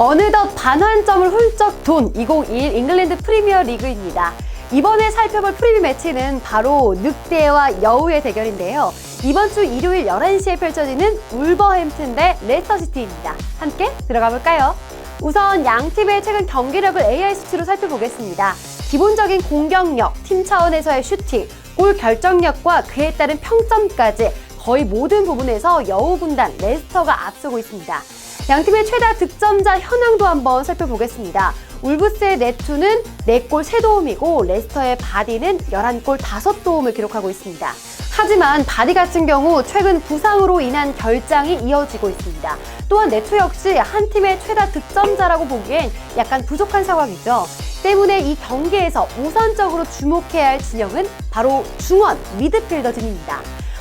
어느덧 반환점을 훌쩍 돈 2021 잉글랜드 프리미어 리그입니다. 이번에 살펴볼 프리뷰 매치는 바로 늑대와 여우의 대결인데요. 이번 주 일요일 11시에 펼쳐지는 울버햄튼 대 레스터시티입니다. 함께 들어가 볼까요? 우선 양팀의 최근 경기력을 AI 수치로 살펴보겠습니다. 기본적인 공격력, 팀 차원에서의 슈팅, 골 결정력과 그에 따른 평점까지 거의 모든 부분에서 여우 군단 레스터가 앞서고 있습니다. 양팀의 최다 득점자 현황도 한번 살펴보겠습니다. 울브스의 네투는 4골 3도움이고 레스터의 바디는 11골 5도움을 기록하고 있습니다. 하지만 바디 같은 경우 최근 부상으로 인한 결장이 이어지고 있습니다. 또한 네투 역시 한 팀의 최다 득점자라고 보기엔 약간 부족한 상황이죠. 때문에 이 경기에서 우선적으로 주목해야 할 진영은 바로 중원 미드필더진입니다.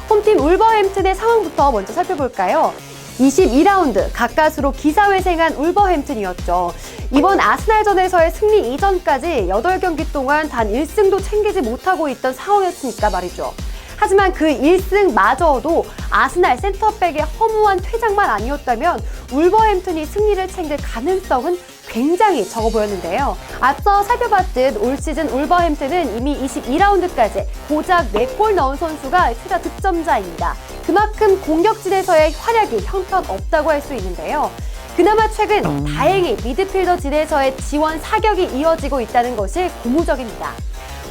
홈팀 울버햄튼의 상황부터 먼저 살펴볼까요? 22라운드 가까스로 기사회생한 울버햄튼이었죠. 이번 아스날전에서의 승리 이전까지 8경기 동안 단 1승도 챙기지 못하고 있던 상황이었으니까 말이죠. 하지만 그 1승마저도 아스날 센터백의 허무한 퇴장만 아니었다면 울버햄튼이 승리를 챙길 가능성은 굉장히 적어 보였는데요. 앞서 살펴봤듯 올 시즌 울버햄튼은 이미 22라운드까지 고작 4골 넣은 선수가 최다 득점자입니다. 그만큼 공격진에서의 활약이 형편없다고 할 수 있는데요. 그나마 최근 다행히 미드필더진에서의 지원 사격이 이어지고 있다는 것이 고무적입니다.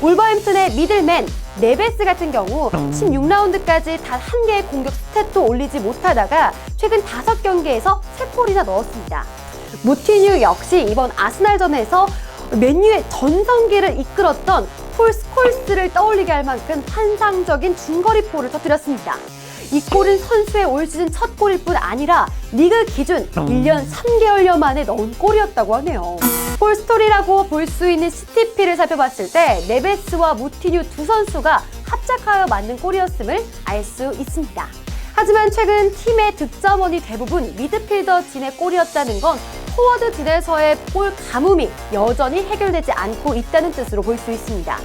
울버햄튼의 미들맨 네베스 같은 경우 16라운드까지 단 한 개의 공격 스탯도 올리지 못하다가 최근 5경기에서 3골이나 넣었습니다. 무티뉴 역시 이번 아스날전에서 맨유의 전성기를 이끌었던 폴 스콜스를 떠올리게 할 만큼 환상적인 중거리포를 터뜨렸습니다. 이 골은 선수의 올 시즌 첫 골일 뿐 아니라 리그 기준 1년 3개월여 만에 넣은 골이었다고 하네요. 폴스토리라고 볼 수 있는 CTP를 살펴봤을 때 네베스와 무티뉴 두 선수가 합작하여 만든 골이었음을 알 수 있습니다. 하지만 최근 팀의 득점원이 대부분 미드필더진의 골이었다는 건 포워드진에서의 골 가뭄이 여전히 해결되지 않고 있다는 뜻으로 볼 수 있습니다.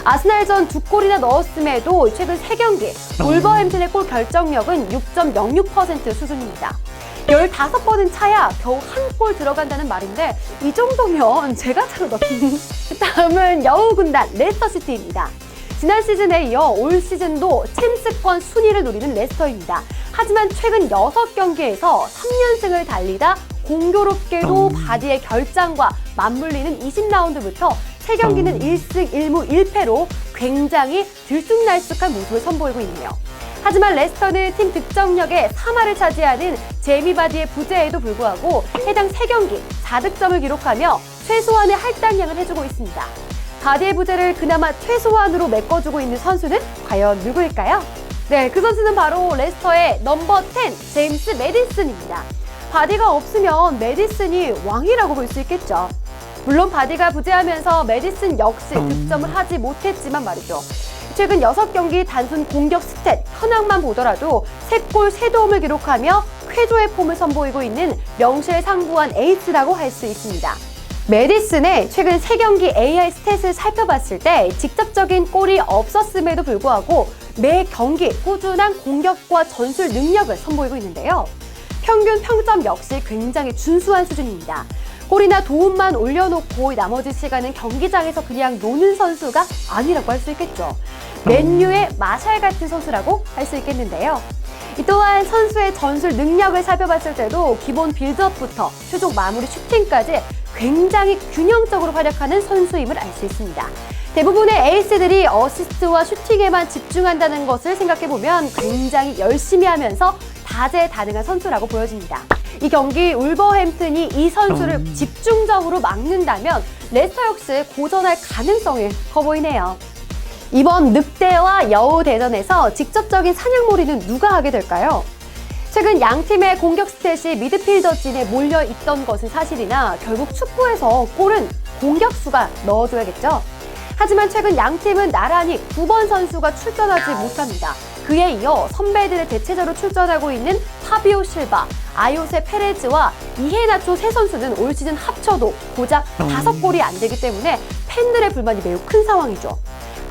아스날전 2골이나 넣었음에도 최근 3경기 울버햄튼의 골 결정력은 6.06% 수준입니다. 15번은 차야 겨우 한 골 들어간다는 말인데 이 정도면 제가 차로 넣기. 다음은 여우 군단 레스터시티입니다. 지난 시즌에 이어 올 시즌도 챔스권 순위를 노리는 레스터입니다. 하지만 최근 6경기에서 3연승을 달리다 공교롭게도 바디의 결장과 맞물리는 20라운드부터 3경기는 1승 1무 1패로 굉장히 들쑥날쑥한 모습을 선보이고 있네요. 하지만 레스터는 팀 득점력의 3할을 차지하는 제이미 바디의 부재에도 불구하고 해당 3경기 4득점을 기록하며 최소한의 할당량을 해주고 있습니다. 바디의 부재를 그나마 최소한으로 메꿔주고 있는 선수는 과연 누구일까요? 네, 그 선수는 바로 레스터의 넘버 10 제임스 매디슨입니다. 바디가 없으면 매디슨이 왕이라고 볼 수 있겠죠. 물론 바디가 부재하면서 매디슨 역시 득점을 하지 못했지만 말이죠. 최근 6경기 단순 공격 스탯 현황만 보더라도 3골 3도움을 기록하며 쾌조의 폼을 선보이고 있는 명실상부한 에이스라고 할 수 있습니다. 매디슨의 최근 3경기 AI 스탯을 살펴봤을 때 직접적인 골이 없었음에도 불구하고 매 경기 꾸준한 공격과 전술 능력을 선보이고 있는데요. 평균 평점 역시 굉장히 준수한 수준입니다. 골이나 도움만 올려놓고 나머지 시간은 경기장에서 그냥 노는 선수가 아니라고 할 수 있겠죠. 맨유의 마샬 같은 선수라고 할 수 있겠는데요. 또한 선수의 전술 능력을 살펴봤을 때도 기본 빌드업부터 최종 마무리 슈팅까지 굉장히 균형적으로 활약하는 선수임을 알 수 있습니다. 대부분의 에이스들이 어시스트와 슈팅에만 집중한다는 것을 생각해보면 굉장히 열심히 하면서 다재다능한 선수라고 보여집니다. 이 경기 울버햄튼이 이 선수를 집중적으로 막는다면 레스터 역시 고전할 가능성이 커 보이네요. 이번 늑대와 여우 대전에서 직접적인 사냥몰이는 누가 하게 될까요? 최근 양팀의 공격 스탯이 미드필더진에 몰려있던 것은 사실이나 결국 축구에서 골은 공격수가 넣어줘야겠죠. 하지만 최근 양팀은 나란히 9번 선수가 출전하지 못합니다. 그에 이어 선배들의 대체자로 출전하고 있는 파비오 실바, 아요세 페레즈와 이헤나초 세 선수는 올 시즌 합쳐도 고작 5골이 안 되기 때문에 팬들의 불만이 매우 큰 상황이죠.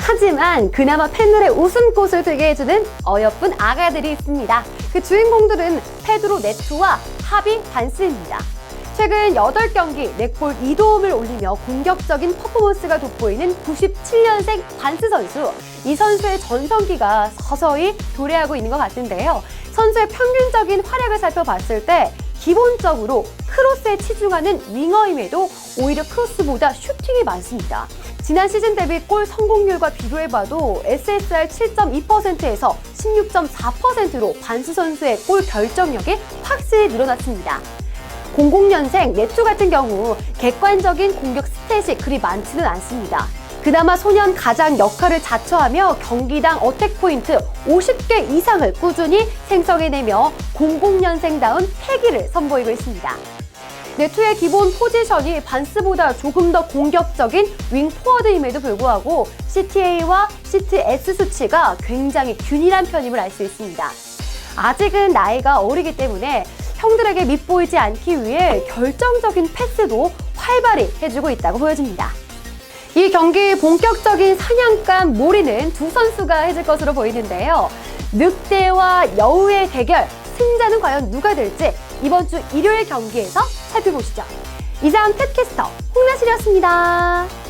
하지만 그나마 팬들의 웃음꽃을 피게 해주는 어여쁜 아가들이 있습니다. 그 주인공들은 페드로 네투와 하비 반스입니다. 최근 8경기 4골 2도움을 올리며 공격적인 퍼포먼스가 돋보이는 97년생 반스 선수. 이 선수의 전성기가 서서히 도래하고 있는 것 같은데요. 선수의 평균적인 활약을 살펴봤을 때 기본적으로 크로스에 치중하는 윙어임에도 오히려 크로스보다 슈팅이 많습니다. 지난 시즌 대비 골 성공률과 비교해봐도 SSR 7.2%에서 16.4%로 반스 선수의 골 결정력이 확실히 늘어났습니다. 00년생 네투 같은 경우 객관적인 공격 스탯이 그리 많지는 않습니다. 그나마 소년 가장 역할을 자처하며 경기당 어택 포인트 50개 이상을 꾸준히 생성해내며 00년생다운 패기를 선보이고 있습니다. 네투의 기본 포지션이 반스보다 조금 더 공격적인 윙 포워드임에도 불구하고 CTA와 CTS 수치가 굉장히 균일한 편임을 알 수 있습니다. 아직은 나이가 어리기 때문에 형들에게 밉보이지 않기 위해 결정적인 패스도 활발히 해주고 있다고 보여집니다. 이 경기 본격적인 사냥감 몰이는 두 선수가 해줄 것으로 보이는데요. 늑대와 여우의 대결, 승자는 과연 누가 될지 이번 주 일요일 경기에서 살펴보시죠. 이상 펫캐스터 홍나실이었습니다.